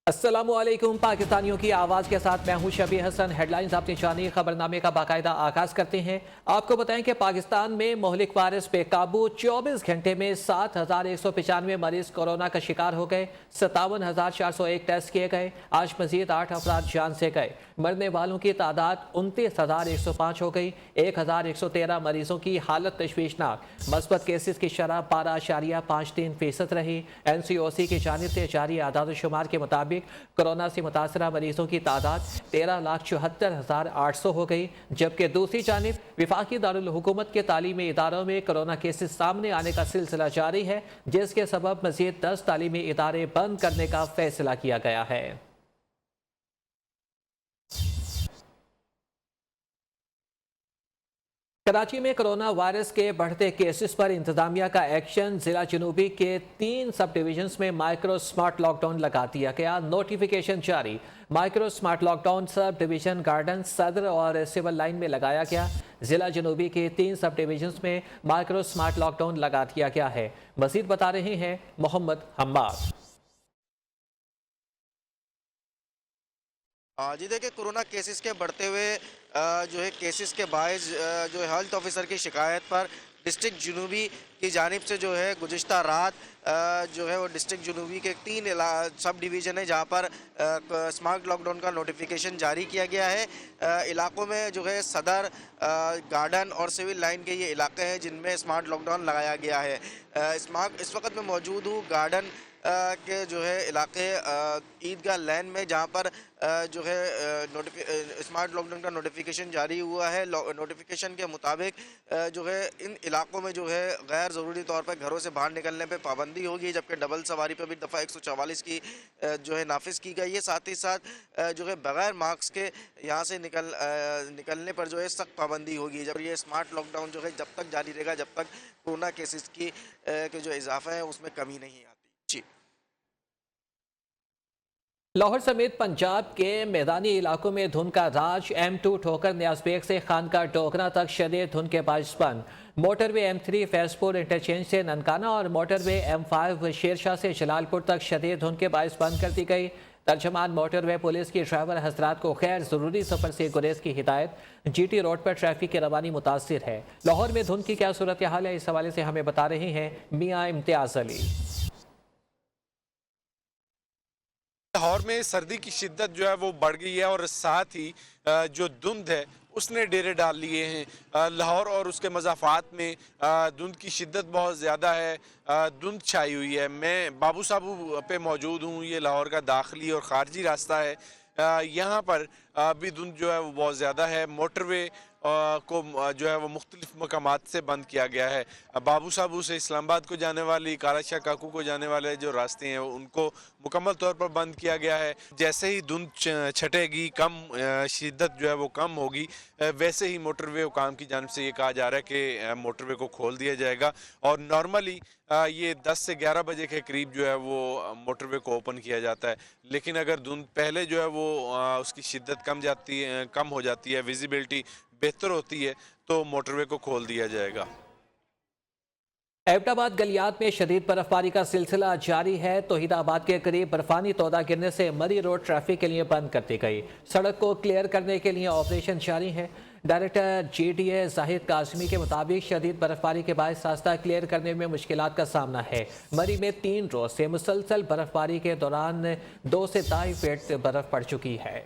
अस्सलामुअलैकुम। पाकिस्तानियों की आवाज़ के साथ मैं हूं शबीर हसन। हेडलाइंस अपनी जानी खबरनामे का बाकायदा आगाज़ करते हैं। आपको बताएं कि पाकिस्तान में मोहलिक वायरस बेकाबू, 24 घंटे में 7,195 मरीज कोरोना का शिकार हो गए, 57,401 टेस्ट किए गए। आज मजीद 8 अफराद जान से गए। मरने वालों की तादाद 29,105 हो गई। 1,113 मरीजों की हालत तशवीशनाक। मस्बत केसेस की शरह 12.53% रही। NCOC की जानिब से जारी आदाद शुमार के मुताबिक कोरोना से मुतासरा मरीजों की तादाद 13,74,800 हो गई। जबकि दूसरी जानिब विफाकी दारुल हुकूमत के तालीमी इदारों में कोरोना केसेस सामने आने का सिलसिला जारी है, जिसके सबब मजीद 10 तालीमी इदारे बंद करने का फैसला किया गया है। कराची में कोरोना वायरस के बढ़ते केसेस पर इंतजामिया का एक्शन। जिला जनूबी के 3 सब डिवीजन में माइक्रो स्मार्ट लॉकडाउन लगा दिया गया। नोटिफिकेशन जारी। Micro smart lockdown sub division garden, सदर और सिविल लाइन में लगाया गया। जिला जनूबी के 3 सब डिवीजन में माइक्रो स्मार्ट लॉकडाउन लगा दिया गया है। मजीद बता रहे हैं मोहम्मद हम्माद। जी देखिए, कोरोना केसेस के बढ़ते हुए जो है केसेस के बायस जो है हेल्थ ऑफिसर की शिकायत पर डिस्ट्रिक्ट जुनूबी की जानिब से जो है गुज़िश्ता रात जो है वो डिस्ट्रिक्ट जुनूबी के 3 सब डिवीज़न है जहाँ पर स्मार्ट लॉकडाउन का नोटिफिकेशन जारी किया गया है। इलाकों में जो है सदर, गार्डन और सिविल लाइन के ये इलाके हैं जिनमें स्मार्ट लॉकडाउन लगाया गया है। इस वक्त मैं मौजूद हूँ गार्डन के जो है इलाके ईदगाह लैन में, जहाँ पर जो है स्मार्ट लॉकडाउन का नोटिफिकेशन जारी हुआ है। नोटिफिकेशन के मुताबिक जो है इन इलाकों में जो है गैर ज़रूरी तौर पर घरों से बाहर निकलने पे पाबंदी होगी, जबकि डबल सवारी पर भी दफ़ा 144 की जो है नाफिज की गई है। साथ ही साथ जो है बग़ैर मास्क के यहाँ से निकलने पर जो है सख्त पाबंदी होगी। जब ये स्मार्ट लॉकडाउन जो है जब तक जारी रहेगा, जब तक कोरोना केसेस की के जो इजाफा है उसमें कमी नहीं आती। जी। लाहौर समेत पंजाब के मैदानी इलाकों में धुंध का राज। M2 ठोकर न्याज़बेग से खानका डोगरा तक शदीद धुंध के बाइस बंद। मोटरवे M3 फैजपुर इंटरचेंज से ननकाना और मोटरवे M5 शेरशाह से जलालपुर तक शदीद धुंध के बाइस बंद कर दी गई। तर्जमान मोटरवे पुलिस की ड्राइवर हजरात को गैर ज़रूरी सफ़र से गुरेज की हिदायत। GT रोड पर ट्रैफिक की रवानी मुतासिर है। लाहौर में धुंध की क्या सूरत हाल है, इस हवाले से हमें बता रहे हैं मियाँ इम्तियाज़ अली। लाहौर में सर्दी की शिद्दत जो है वो बढ़ गई है और साथ ही जो धुंध है उसने डेरे डाल लिए हैं। लाहौर और उसके मज़ाफ़ात में धुंध की शिद्दत बहुत ज़्यादा है। धुंध छाई हुई है। मैं बाबू साबू पे मौजूद हूँ। ये लाहौर का दाखिली और ख़ारजी रास्ता है। यहाँ पर भी धुंध जो है वो बहुत ज़्यादा है। मोटरवे को जो है वो मुख्तलिफ मकामात से बंद किया गया है। बाबू साबू से इस्लामाबाद को जाने वाली, काराशाह काकू को जाने वाले जो रास्ते हैं उनको मुकम्मल तौर पर बंद किया गया है। जैसे ही धुंध छटेगी, कम शिद्दत जो है वो कम होगी, वैसे ही मोटरवे हुकाम की जानिब से ये कहा जा रहा है कि मोटरवे को खोल दिया जाएगा और नॉर्मली ये 10 से 11 बजे के करीब जो है वो मोटरवे को ओपन किया जाता है। लेकिन अगर धुंध पहले जो है वो उसकी शिद्दत कम हो जाती है, विजिबिलिटी बेहतर होती है, तो मोटरवे को खोल दिया जाएगा। एबटाबाद गलियात में शदीद बर्फबारी का सिलसिला जारी है। तौहीदाबाद के करीब बर्फानी तोदा गिरने से मरी रोड ट्रैफिक के लिए बंद कर दी गई। सड़क को क्लियर करने के लिए ऑपरेशन जारी है। डायरेक्टर GDA जाहिद कासमी के मुताबिक शदीद बर्फबारी के बाद रास्ता क्लियर करने में मुश्किलात का सामना है। मरी में 3 रोज से मुसलसल बर्फबारी के दौरान 2 से 2.5 फीट बर्फ पड़ चुकी है।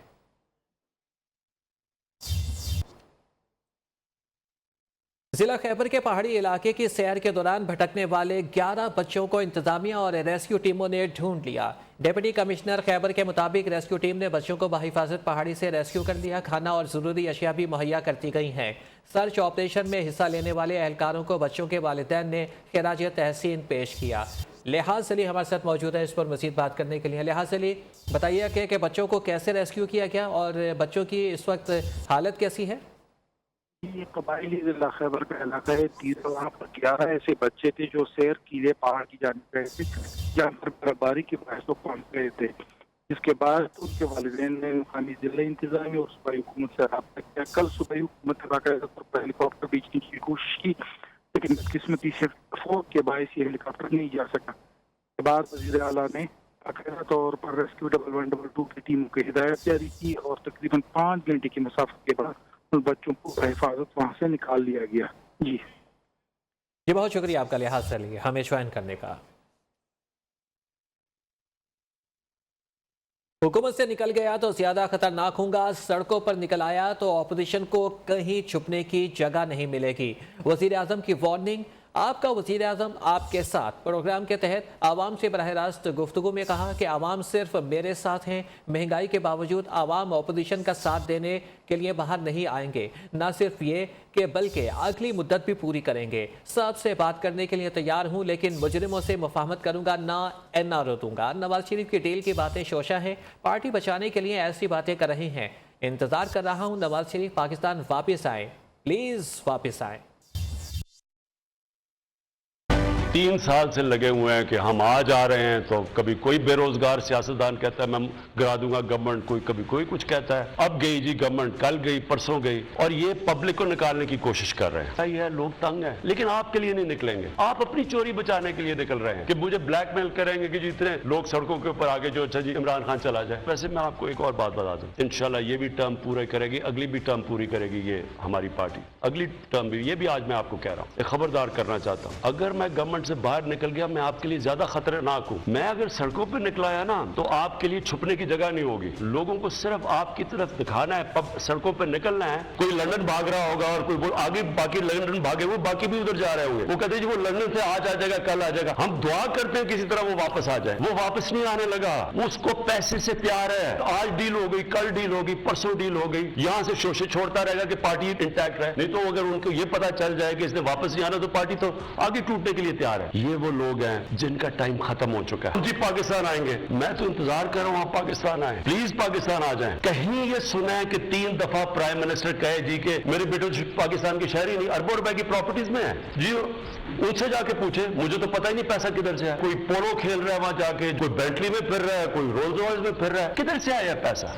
जिला खैबर के पहाड़ी इलाके की सैर के दौरान भटकने वाले 11 बच्चों को इंतजामिया और रेस्क्यू टीमों ने ढूंढ लिया। डिप्टी कमिश्नर खैबर के मुताबिक रेस्क्यू टीम ने बच्चों को बहिफाजत पहाड़ी से रेस्क्यू कर लिया। खाना और ज़रूरी अशिया भी मुहैया करती गई हैं। सर्च ऑपरेशन में हिस्सा लेने वाले एहलकारों को बच्चों के वालिदैन ने खिराज तहसीन पेश किया। लिहाज अली हमारे साथ मौजूद है इस पर मज़ीद बात करने के लिए। लिहाज अली, बताइए कि बच्चों को कैसे रेस्क्यू किया गया और बच्चों की इस वक्त हालत कैसी है? ये कबायली जिला खैबर का इलाका है। वहाँ पर 11 ऐसे बच्चे थे जो सैर किले पहाड़ की जानिब गए थे, जहाँ पर बर्फबारी की वजह से पहुँच गए थे। इसके बाद उनके वालिदैन ने मुकामी जिला इंतजामिया और सूबाई हुकूमत से रब्ता किया। कल सूबाई हुकूमत ने बाकायदा तौर पर हेलीकॉप्टर भेजने की कोशिश की, लेकिन बदकिस्मती से फौग के बायस ये हेलीकॉप्टर नहीं जा सका। के बाद वज़ीर आला ने बाकायदा तौर पर रेस्क्यू 1112 की टीम को हिदायत जारी की और तकरीबन 5 घंटे की मसाफत के बाद उन बच्चों को हिफाजत वहाँ से निकाल लिया गया। जी बहुत शुक्रिया आपका लिहाज से लिए हमें ज्वाइन करने का। हुकूमत से निकल गया तो ज्यादा खतरनाक होगा, सड़कों पर निकल आया तो ऑपोजिशन को कहीं छुपने की जगह नहीं मिलेगी। वजीर आजम की वार्निंग। आपका वजीर आजम आपके साथ प्रोग्राम के तहत आवाम से बराह रास्त गुफ्तगू में कहा कि आवाम सिर्फ मेरे साथ हैं। महंगाई के बावजूद आवाम ऑपोजिशन का साथ देने के लिए बाहर नहीं आएंगे। ना सिर्फ ये कि बल्कि अगली मुद्दत भी पूरी करेंगे। सबसे बात करने के लिए तैयार हूं, लेकिन मुजरिमों से मुफाहमत करूंगा, ना एनआरओ दूंगा। नवाज शरीफ की डील की बातें शोशा हैं, पार्टी बचाने के लिए ऐसी बातें कर रहे हैं। इंतजार कर रहा हूं नवाज शरीफ पाकिस्तान वापस आए, प्लीज वापस आए। 3 साल से लगे हुए हैं कि हम आज आ रहे हैं तो कभी कोई बेरोजगार सियासतदान कहता है मैं गिरा दूंगा गवर्नमेंट, कभी कोई कुछ कहता है। अब गई जी गवर्नमेंट, कल गई परसों गई, और ये पब्लिक को निकालने की कोशिश कर रहे हैं। सही है, लोग तंग हैं, लेकिन आपके लिए नहीं निकलेंगे। आप अपनी चोरी बचाने के लिए निकल रहे हैं कि मुझे ब्लैकमेल करेंगे कि जितने लोग सड़कों के ऊपर आगे जो अच्छा जी इमरान खान चला जाए। वैसे मैं आपको एक और बात बता दूं, इंशाल्लाह ये भी टर्म पूरे करेगी, अगली भी टर्म पूरी करेगी ये हमारी पार्टी, अगली टर्म भी। ये भी आज मैं आपको कह रहा हूँ, खबरदार करना चाहता हूँ, अगर मैं गवर्नमेंट से बाहर निकल गया मैं आपके लिए ज्यादा खतरनाक हूं। मैं अगर सड़कों पे निकला है ना तो आपके लिए छुपने की जगह नहीं होगी। लोगों को सिर्फ आपकी तरफ दिखाना है, सड़कों पे निकलना है। कोई लंदन भाग रहा होगा और कोई आगे बाकी लंदन भागे, वो बाकी भी उधर जा रहे होंगे। वो कहते हैं जी वो लंदन से आज आ जाएगा, कल आ जाएगा। हम दुआ करते हैं किसी तरह वो वापस आ जाए। वो वापस नहीं आने लगा, उसको पैसे से प्यार है। आज डील हो गई, कल डील होगी, परसों डील हो गई, यहां से शोषे छोड़ता रहेगा कि पार्टी इंटैक्ट रहे। नहीं तो अगर उनको ये पता चल जाए कि इसने वापस नहीं आना तो पार्टी तो आगे टूटने के लिए तैयार है। ये वो लोग हैं जिनका टाइम खत्म हो चुका है। जी पाकिस्तान आएंगे, मैं तो इंतजार कर रहा हूं आप पाकिस्तान आए, प्लीज पाकिस्तान आ जाएं। कहीं ये सुना है कि 3 दफा प्राइम मिनिस्टर कहे जी के मेरे बेटे पाकिस्तान की शहरी नहीं, अरबों रुपए की प्रॉपर्टीज में है जी। उनसे जाके पूछे, मुझे तो पता ही नहीं पैसा किधर से है। कोई पोलो खेल रहा है वहां जाके, कोई बेंटली में फिर रहा है, कोई रोल्स रॉयस में फिर रहा है, किधर से आया पैसा।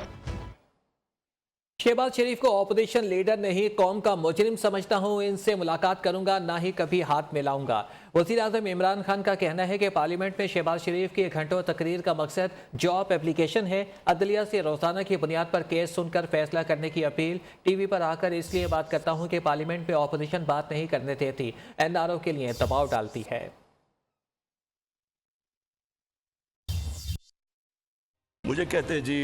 शहबाज शरीफ को ऑपोजिशन लीडर नहीं कौम का मुजरिम समझता हूं, इनसे मुलाकात करूंगा, ना ही कभी हाथ मिलाऊंगा। वज़ीर आज़म इमरान खान का कहना है कि पार्लियामेंट में शहबाज शरीफ की घंटों तकरीर का मकसद जॉब एप्लीकेशन है। अदलिया से रोजाना की बुनियाद पर केस सुनकर फैसला करने की अपील। टीवी पर आकर इसलिए बात करता हूं कि पार्लियामेंट में ऑपोजिशन बात नहीं करने देती, एनआरओ के लिए दबाव डालती है। मुझे कहते हैं जी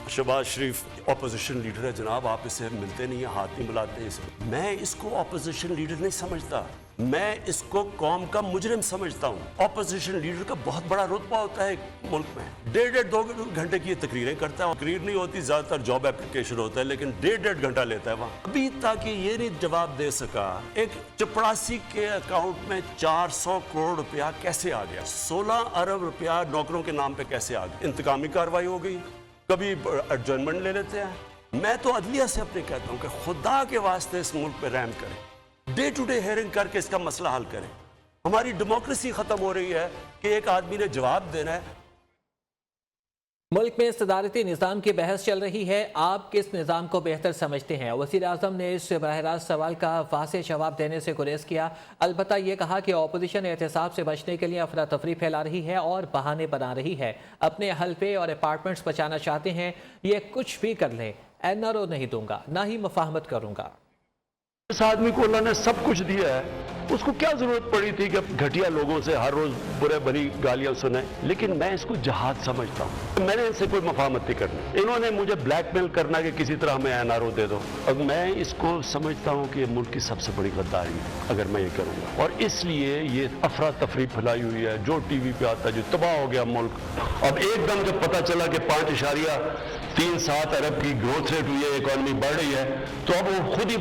शहबाज शरीफ ऑपोजिशन लीडर है जनाब, आप इससे मिलते नहीं हैं, हाथ नहीं मिलाते इसे। मैं इसको ऑपोजिशन लीडर नहीं समझता, मैं इसको कौम का मुजरिम समझता हूँ। ऑपोजिशन लीडर का बहुत बड़ा रुतबा होता है मुल्क में, 1.5-2 घंटे की ये तकरीरें करता है। तकरीर नहीं होती, ज्यादातर जॉब एप्लीकेशन होता है, लेकिन 1.5 घंटा लेता है वहाँ। अभी तक ये नहीं जवाब दे सका एक चपड़ासी के अकाउंट में 400 करोड़ रुपया कैसे आ गया, 16 अरब रुपया नौकरों के नाम पे कैसे आ गया। इंतकामी कार्रवाई हो गई, कभी एडजर्नमेंट ले लेते हैं। मैं तो अदलिया से अपने कहता हूँ कि खुदा के वास्ते इस मुल्क पे रहम करें, डे टू डे हेयरिंग करके इसका मसला हल करें। हमारी डेमोक्रेसी खत्म हो रही है कि एक आदमी ने जवाब देना है। मुल्क में सदारती निज़ाम की बहस चल रही है, आप किस निज़ाम को बेहतर समझते हैं। वज़ीर आज़म ने इस बराह रास्त सवाल का वाज़ेह जवाब देने से गुरेज किया। अलबत्ता ये कहा कि ऑपोजिशन एहतसाब से बचने के लिए अफरा तफरी फैला रही है और बहाने बना रही है। अपने हल्फे और अपार्टमेंट्स बचाना चाहते हैं, ये कुछ भी कर लें, एनआरओ नहीं दूंगा, ना ही मुफाहमत करूंगा। इस आदमी को अल्लाह ने सब कुछ दिया है, उसको क्या जरूरत पड़ी थी कि घटिया लोगों से हर रोज बुरे भरी गालियां सुने। लेकिन मैं इसको जहाद समझता हूँ, मैंने इनसे कोई मुफाहमत नहीं करनी। इन्होंने मुझे ब्लैकमेल करना कि किसी तरह हमें एनआरओ दे दो, और मैं इसको समझता हूँ कि ये मुल्क की सबसे बड़ी गद्दारी है अगर मैं ये करूँगा। और इसलिए ये अफरा तफरी फैलाई हुई है, जो टीवी पे आता है, जो तबाह हो गया मुल्क। अब एकदम जब पता चला कि 5.37 अरब की ग्रोथ रेट हुई है, इकॉनमी बढ़ रही है, तो अब वो खुद ही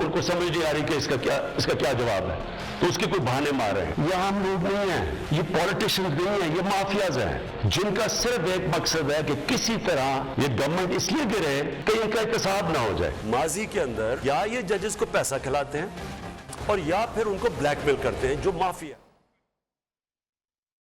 उनको समझ नहीं आ रही कि इसका क्या जवाब है, तो उसके कोई बहाने मार रहे हैं। ये आम लोग नहीं हैं, ये पॉलिटिशियंस नहीं हैं, ये माफियाज हैं, जिनका सिर्फ एक मकसद है कि किसी तरह ये गवर्नमेंट इसलिए गिरे कि इनका इत्तेसाब ना हो जाए। माजी के अंदर या ये जजेस को पैसा खिलाते हैं और या फिर उनको ब्लैकमेल करते हैं, जो माफिया।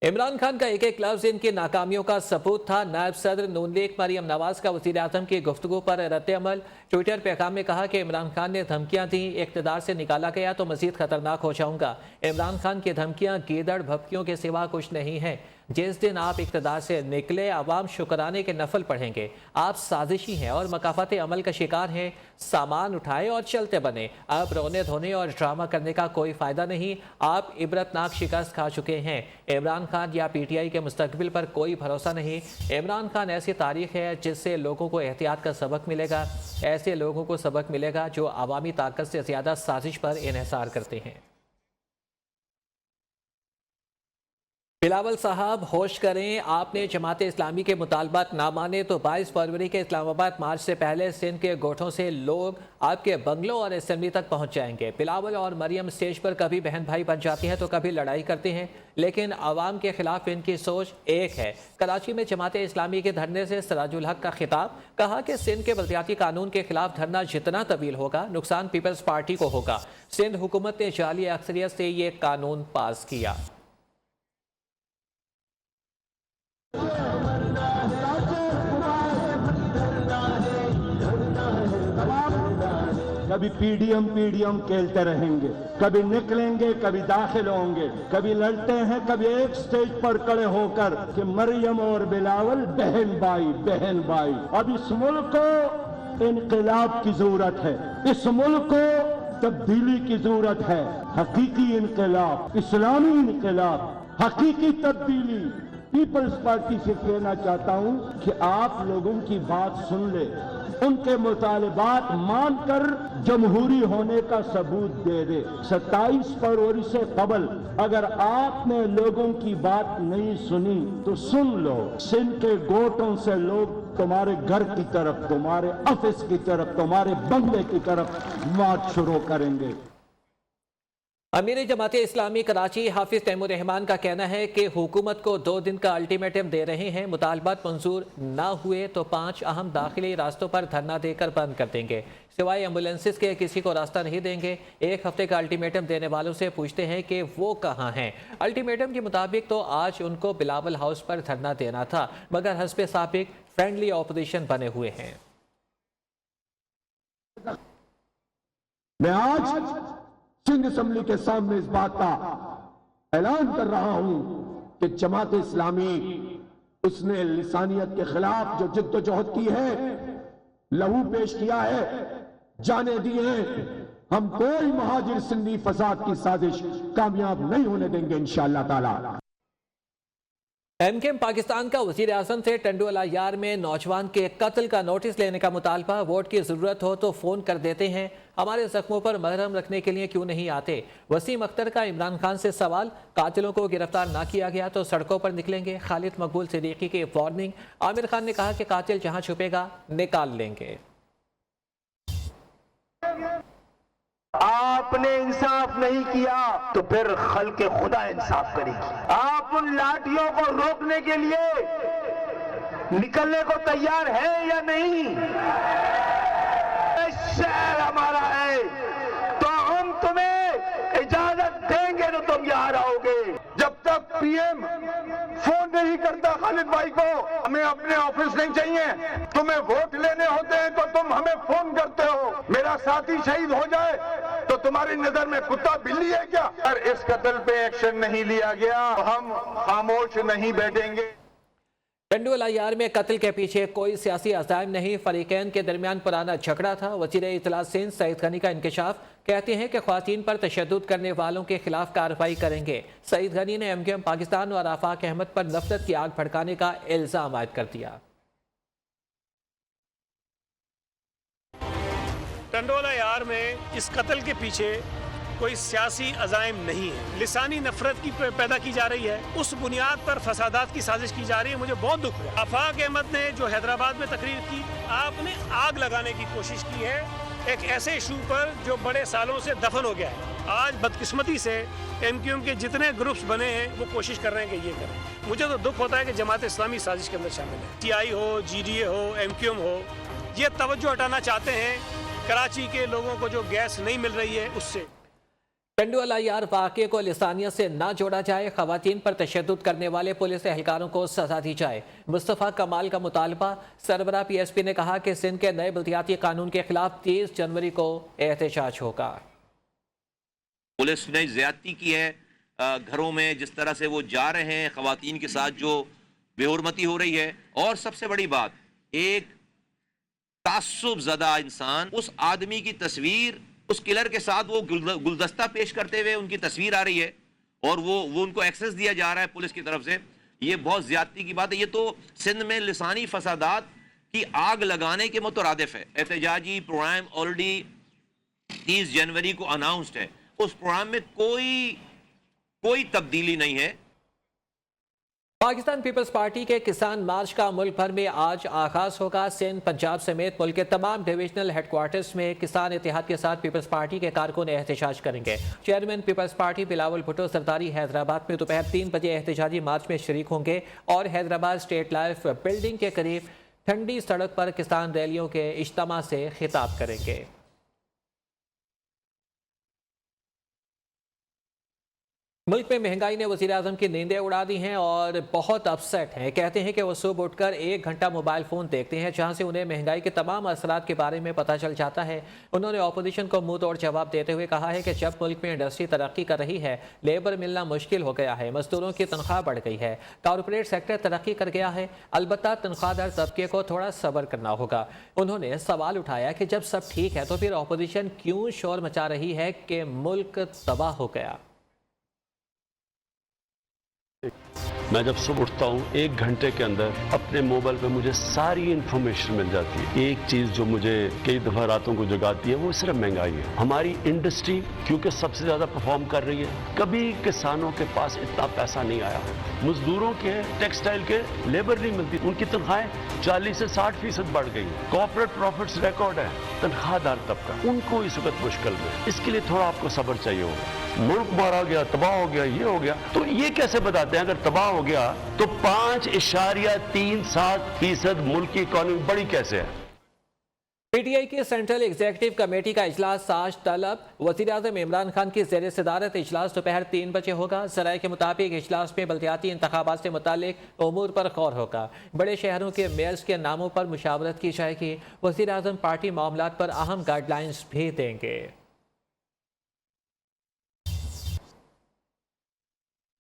इमरान खान का एक लफ्ज इनकी नाकामियों का सबूत था। नायब सदर नून लीग मरियम नवाज का वज़ीर आज़म की गुफ्तगू पर रद्द-ए-अमल। ट्विटर पैगाम में कहा कि इमरान खान ने धमकियां दी, इक़्तिदार से निकाला गया तो मज़ीद खतरनाक हो जाऊंगा। इमरान खान की धमकियां गीदड़ भभकियों के सिवा कुछ नहीं है। जिस दिन आप इक़्तिदार से निकले आवाम शुक्राने के नफल पढ़ेंगे। आप साजिशी हैं और मकाफात अमल का शिकार हैं। सामान उठाए और चलते बने। अब रोने धोने और ड्रामा करने का कोई फ़ायदा नहीं। आप इबरतनाक शिकस्त खा चुके हैं। इमरान खान या PTI के मुस्तकबिल पर कोई भरोसा नहीं। इमरान खान ऐसी तारीख है जिससे लोगों को एहतियात का सबक मिलेगा। ऐसे लोगों को सबक मिलेगा जो अवामी ताकत से ज़्यादा साजिश पर इन्हिसार करते हैं। बिलावल साहब होश करें, आपने जमात इस्लामी के मुतालबात ना माने तो 22 फरवरी के इस्लामाबाद मार्च से पहले सिंध के गोठों से लोग आपके बंगलों और असेंबली तक पहुंच जाएंगे। बिलावल और मरियम स्टेज पर कभी बहन भाई बन जाती हैं तो कभी लड़ाई करते हैं, लेकिन अवाम के खिलाफ इनकी सोच एक है। कराची में जमात इस्लामी के धरने से सिराजुल हक का खिताब, कहा कि सिंध के बल्दियाती कानून के खिलाफ धरना जितना तवील होगा नुकसान पीपल्स पार्टी को होगा। सिंध हुकूमत ने जाली अक्सरियत से ये कानून पास किया। कभी पीडीएम खेलते रहेंगे, कभी निकलेंगे, कभी दाखिल होंगे, कभी लड़ते हैं, कभी एक स्टेज पर खड़े होकर कि मरियम और बिलावल बहन भाई। अब इस मुल्क को इनकलाब की जरूरत है, इस मुल्क को तब्दीली की जरूरत है। हकीकी इनकलाब, इस्लामी इनकलाब, हकीकी तब्दीली। पीपल्स पार्टी से कहना चाहता हूं कि आप लोगों की बात सुन ले, उनके मुतालिबात मानकर जमहूरी होने का सबूत दे दे। 27 फरवरी से कबल अगर आपने लोगों की बात नहीं सुनी तो सुन लो, सिंध के गोटों से लोग तुम्हारे घर की तरफ, तुम्हारे ऑफिस की तरफ, तुम्हारे बंगले की तरफ मार्च शुरू करेंगे। अमीर जमात इस्लामी कराची हाफिज तैमूर रहमान का कहना है कि हुकूमत को 2 दिन का अल्टीमेटम दे रहे हैं। मुतालबात मंजूर ना हुए तो 5 अहम दाखिली रास्तों पर धरना देकर बंद कर देंगे। सिवाय एम्बुलेंसेस के किसी को रास्ता नहीं देंगे। 1 हफ्ते का अल्टीमेटम देने वालों से पूछते हैं कि वो कहाँ हैं। अल्टीमेटम के मुताबिक तो आज उनको बिलावल हाउस पर धरना देना था, मगर हस्बे साबिक फ्रेंडली ऑपोजिशन बने हुए हैं। मैं आज सिंध असेंबली के सामने इस बात का ऐलान कर रहा हूं कि जमात इस्लामी उसने लिसानियत के खिलाफ जो जिद्दोजहद की है, लहू पेश किया है, जाने दिए हैं। हम कोई महाजिर सिंधी फसाद की साजिश कामयाब नहीं होने देंगे इंशाअल्लाह ताला। MKM पाकिस्तान का वज़ीर आज़म से टंडुअल अय्यार में नौजवान के कत्ल का नोटिस लेने का मुतालबा। वोट की ज़रूरत हो तो फ़ोन कर देते हैं, हमारे जख्मों पर मरहम रखने के लिए क्यों नहीं आते। वसीम अख्तर का इमरान खान से सवाल, कातिलों को गिरफ्तार ना किया गया तो सड़कों पर निकलेंगे। खालिद मकबूल सिद्दीकी की वार्निंग। आमिर खान ने कहा कि कातिल जहां छुपेगा निकाल लेंगे। आपने इंसाफ नहीं किया तो फिर खल्के खुदा इंसाफ करेगी। आप उन लाठियों को रोकने के लिए निकलने को तैयार है या नहीं? शहर हमारा है तो हम तुम्हें इजाजत देंगे तो तुम यहाँ रहोगे। जब तक पीएम फोन नहीं करता खालिद भाई को, हमें अपने ऑफिस नहीं चाहिए, तुम्हें वोट लेने होते हैं तो तुम हमें फोन करते हो। मेरा साथी शहीद हो जाए तो तुम्हारी नजर में कुत्ता बिल्ली है क्या? अगर इस कत्ल पे एक्शन नहीं लिया गया तो हम खामोश नहीं बैठेंगे। टंडुअल अय्यार में कत्ल के पीछे कोई सियासी अज़ाइम नहीं, फरीकैन के दरमियान पुराना झगड़ा था। वज़ीर इत्तला सिंध सईद गनी का इंकशाफ, कहते हैं कि ख्वातीन पर तशद्दुद करने वालों के खिलाफ कार्रवाई करेंगे। सईद गनी ने MKM पाकिस्तान और आफाक अहमद पर नफरत की आग भड़काने का इल्जाम आयद कर दिया। टंडुअल अय्यार में इस कत्ल के पीछे कोई सियासी अज़ाइम नहीं है, लिसानी नफरत की पैदा की जा रही है, उस बुनियाद पर फसादात की साजिश की जा रही है। मुझे बहुत दुख हुआ। आफाक अहमद ने जो हैदराबाद में तकरीर की, आपने आग लगाने की कोशिश की है एक ऐसे इशू पर जो बड़े सालों से दफन हो गया है। आज बदकिस्मती से MKM के जितने ग्रुप्स बने हैं वो कोशिश कर रहे हैं कि ये करें। मुझे तो दुख होता है कि जमात इस्लामी साजिश के अंदर शामिल है। TI हो, GDA हो, MKM हो, ये तवज्जो हटाना चाहते हैं कराची के लोगों को जो गैस नहीं मिल रही है उससे। टंडुअल अय्यार वाक़े को लिसानियत से ना जोड़ा जाए, ख़वातीन पर तशद्दुद करने वाले पुलिस एहलकारों को सजा दी जाए। मुस्तफ़ा कमाल का मुतालबा। सरबराह PSP ने कहा कि सिंध के नए बल्दियाती कानून के खिलाफ 30 जनवरी को एहतजाज होगा। पुलिस ने ज्यादती की है گھروں میں جس طرح سے وہ جا رہے ہیں، خواتین کے ساتھ جو بے حرمتی ہو رہی ہے، اور سب سے بڑی بات، ایک تعصب زدہ انسان، اس آدمی کی تصویر، اس کلر کے ساتھ وہ گلدستہ پیش کرتے ہوئے ان کی تصویر آ رہی ہے اور وہ ان کو ایکسس دیا جا رہا ہے پولیس کی طرف سے. یہ بہت زیادتی کی بات ہے. یہ تو سندھ میں لسانی فسادات کی آگ لگانے کے مترادف ہے. احتجاجی پروگرام آلریڈی 30 جنوری کو اناؤنسڈ ہے. اس پروگرام میں کوئی تبدیلی نہیں ہے. پاکستان پیپلز پارٹی کے کسان مارچ کا ملک بھر میں آج آغاز ہوگا. سندھ، پنجاب سمیت ملک کے تمام ڈویژنل ہیڈ کوارٹرز میں کسان اتحاد کے ساتھ پیپلز پارٹی کے کارکن احتجاج کریں گے. چیئرمین پیپلز پارٹی بلاول بھٹو زرداری حیدرآباد میں دوپہر 3 بجے احتجاجی مارچ میں شریک ہوں گے اور حیدرآباد اسٹیٹ لائف بلڈنگ کے قریب ٹھنڈی سڑک پر کسان ریلیوں کے اجتماع سے خطاب کریں گے. ملک میں مہنگائی نے وزیر اعظم کی نیندیں اڑا دی ہیں اور بہت اپسیٹ ہیں. کہتے ہیں کہ وہ صبح اٹھ کر 1 گھنٹہ موبائل فون دیکھتے ہیں جہاں سے انہیں مہنگائی کے تمام اثرات کے بارے میں پتہ چل جاتا ہے. انہوں نے اپوزیشن کو منہ توڑ جواب دیتے ہوئے کہا ہے کہ جب ملک میں انڈسٹری ترقی کر رہی ہے، لیبر ملنا مشکل ہو گیا ہے، مزدوروں کی تنخواہ بڑھ گئی ہے، کارپوریٹ سیکٹر ترقی کر گیا ہے، البتہ تنخواہ دار طبقے کو تھوڑا صبر کرنا ہوگا. انہوں نے سوال اٹھایا کہ جب سب ٹھیک ہے تو پھر اپوزیشن کیوں شور مچا رہی ہے کہ ملک تباہ ہو گیا. میں جب صبح اٹھتا ہوں 1 گھنٹے کے اندر اپنے موبائل پہ مجھے ساری انفارمیشن مل جاتی ہے. ایک چیز جو مجھے کئی دفعہ راتوں کو جگاتی ہے وہ صرف مہنگائی ہے. ہماری انڈسٹری کیونکہ سب سے زیادہ پرفارم کر رہی ہے. کبھی کسانوں کے پاس اتنا پیسہ نہیں آیا. مزدوروں کے ٹیکسٹائل کے لیبر نہیں ملتی، ان کی تنخواہیں 40 سے 60% بڑھ گئی. کارپوریٹ پروفٹس ریکارڈ ہے. تنخواہ دار طبقہ ان کو اس وقت مشکل میں. اس کے لیے تھوڑا آپ کو صبر چاہیے ہوگا. ملک مارا گیا، تباہ ہو گیا، یہ ہو گیا، تو یہ کیسے بتاتے ہیں؟ اگر تباہ ہو گیا تو 5.37% ملک کی اکانومی بڑی کیسے ہے؟ پی ٹی آئی کی سینٹرل ایگزیکٹو کمیٹی کا اجلاس آج طلب. وزیر اعظم عمران خان کی زیر صدارت اجلاس دوپہر 3 بجے ہوگا. ذرائع کے مطابق اجلاس میں بلدیاتی انتخابات سے متعلق امور پر غور ہوگا. بڑے شہروں کے میئرز کے ناموں پر مشاورت کی جائے گی. وزیر اعظم پارٹی معاملات پر اہم گائیڈ لائنز بھی دیں گے.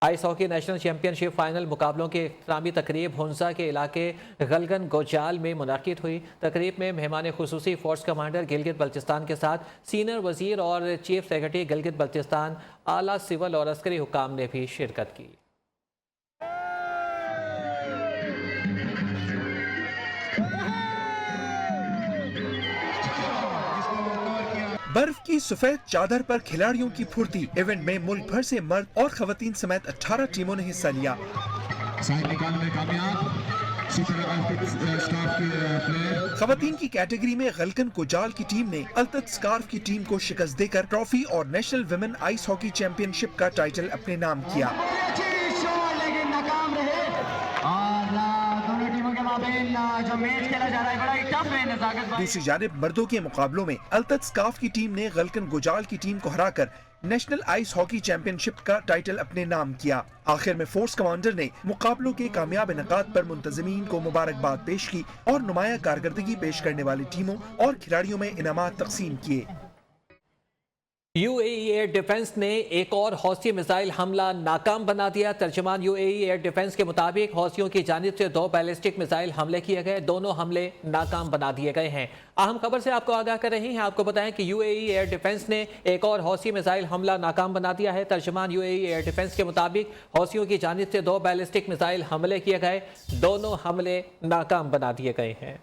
آئس ہاکی نیشنل چیمپئن شپ فائنل مقابلوں کی اختتامی تقریب ہنزا کے علاقے غلگن گوجال میں منعقد ہوئی. تقریب میں مہمان خصوصی فورس کمانڈر گلگت بلتستان کے ساتھ سینئر وزیر اور چیف سیکرٹری گلگت بلتستان، اعلیٰ سول اور عسکری حکام نے بھی شرکت کی. برف کی سفید چادر پر کھلاڑیوں کی پھرتی. ایونٹ میں ملک بھر سے مرد اور خواتین سمیت 18 ٹیموں نے حصہ لیا. خواتین کی کیٹیگری میں غلگن گوجال کی ٹیم نے التت اسکارف کی ٹیم کو شکست دے کر ٹرافی اور national women ice hockey championship کا ٹائٹل اپنے نام کیا. دوسری جانب مردوں کے مقابلوں میں التت اسکارف کی ٹیم نے غلگن گوجال کی ٹیم کو ہرا کر national ice hockey championship کا ٹائٹل اپنے نام کیا. آخر میں فورس کمانڈر نے مقابلوں کے کامیاب انعقاد پر منتظمین کو مبارکباد پیش کی اور نمایاں کارکردگی پیش کرنے والی ٹیموں اور کھلاڑیوں میں انعامات تقسیم کیے. You a E air defence نے ایک اور حوثی میزائل حملہ ناکام بنا دیا. ترجمان you a E air defence کے مطابق حوثیوں کی جانب سے 2 بیلسٹک میزائل حملے کیے گئے. دونوں حملے ناکام بنا دیے گئے ہیں. اہم خبر سے آپ کو آگاہ کر رہے ہیں. آپ کو بتائیں کہ you a E air defence نے ایک اور حوثی میزائل حملہ ناکام بنا دیا ہے. ترجمان you a E air defence کے مطابق حوثیوں کی جانب سے 2 بیلسٹک میزائل حملے کیے گئے. دونوں حملے ناکام بنا دیے گئے ہیں.